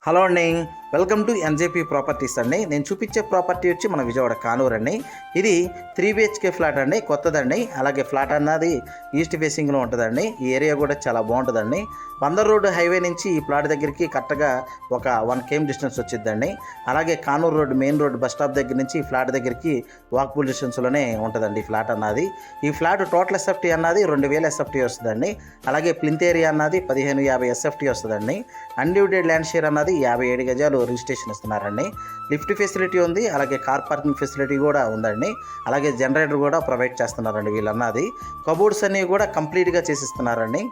Hello అండి, welcome to NJP properties అండి. నేను చూపించే ప్రాపర్టీ వచ్చి మన విజయవాడ కానూరు అండి. ఇది 3 BHK ఫ్లాట్ అండి, కొత్తదండి. అలాగే ఫ్లాట్ అన్నది ఈస్ట్ ఫేసింగ్లో ఉంటుందండి. ఈ ఏరియా కూడా చాలా బాగుంటుందండి. బందర్ రోడ్ హైవే నుంచి ఈ ఫ్లాట్ దగ్గరికి కరెక్ట్గా ఒక 1 km డిస్టెన్స్ వచ్చిందండి. అలాగే Kanuru road main road bus stop దగ్గర నుంచి ఈ ఫ్లాట్ దగ్గరికి వాకబుల్ డిస్టెన్స్లోనే ఉంటుందండి ఈ ఫ్లాట్ అన్నది. ఈ ఫ్లాట్ టోటల్ ఎస్ఎఫ్టీ అన్నది 2000 ఎస్ఎఫ్టీ వస్తుందండి. అలాగే ప్లింత్ ఏరియా అన్నది 1550 ఎస్ఎఫ్టీ వస్తుందండి. అన్డివిడెడ్ ల్యాండ్ షేర్ అన్నది 57 గజాలు రిజిస్ట్రేషన్ ఇస్తున్నారండి. లిఫ్ట్ ఫెసిలిటీ ఉంది, అలాగే కార్ పార్కింగ్ ఫెసిలిటీ కూడా ఉందండి. అలాగే జనరేటర్ కూడా ప్రొవైడ్ చేస్తున్నారండి వీళ్ళన్నది. కబోర్డ్స్ అన్నీ కూడా కంప్లీట్గా చేసిస్తున్నారండి.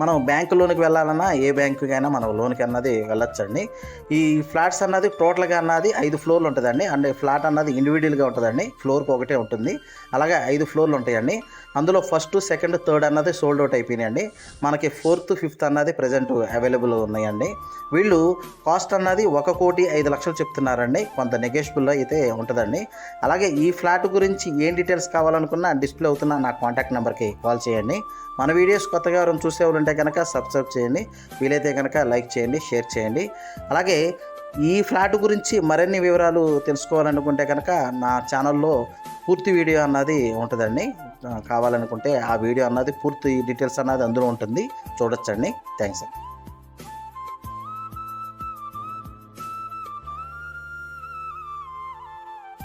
మనం బ్యాంకు లోన్కి వెళ్ళాలన్నా ఏ బ్యాంకుకైనా మనం లోన్కి అన్నది వెళ్ళొచ్చండి. ఈ ఫ్లాట్స్ అన్నది టోటల్గా అన్నది 5 ఫ్లోర్లు ఉంటుందండి. అంటే ఫ్లాట్ అన్నది ఇండివిజువల్గా ఉంటుందండి. ఫ్లోర్కి ఒకటే ఉంటుంది. అలాగే 5 ఫ్లోర్లు ఉంటాయండి. అందులో ఫస్ట్, సెకండ్, థర్డ్ అన్నది సోల్డ్ అవుట్ అయిపోయినాయండి. మనకి 4th, 5th అన్నది ప్రజెంట్ అవైలబుల్ ఉన్నాయండి. వీళ్ళు కాస్ట్ అన్నది 1,05,00,000 చెప్తున్నారండి. కొంత నెగోషియబుల్ అయితే ఉంటుందండి. అలాగే ఈ ఫ్లాట్ గురించి ఏం డీటెయిల్స్ కావాలనుకున్నా డిస్ప్లే అవుతున్న నా కాంటాక్ట్ నెంబర్కి కాల్ చేయండి. మన వీడియోస్ కొత్తగా ఎవరైనా చూసేవాళ్ళు ఉంటే కనుక సబ్స్క్రైబ్ చేయండి. వీలైతే కనుక లైక్ చేయండి, షేర్ చేయండి. అలాగే ఈ ఫ్లాట్ గురించి మరిన్ని వివరాలు తెలుసుకోవాలనుకుంటే కనుక నా ఛానల్లో పూర్తి వీడియో అన్నది ఉంటుందండి. కావాలనుకుంటే ఆ వీడియో అన్నది పూర్తి డీటెయిల్స్ అన్నది అందులో ఉంటుంది, చూడొచ్చండి. థ్యాంక్స్ అండి.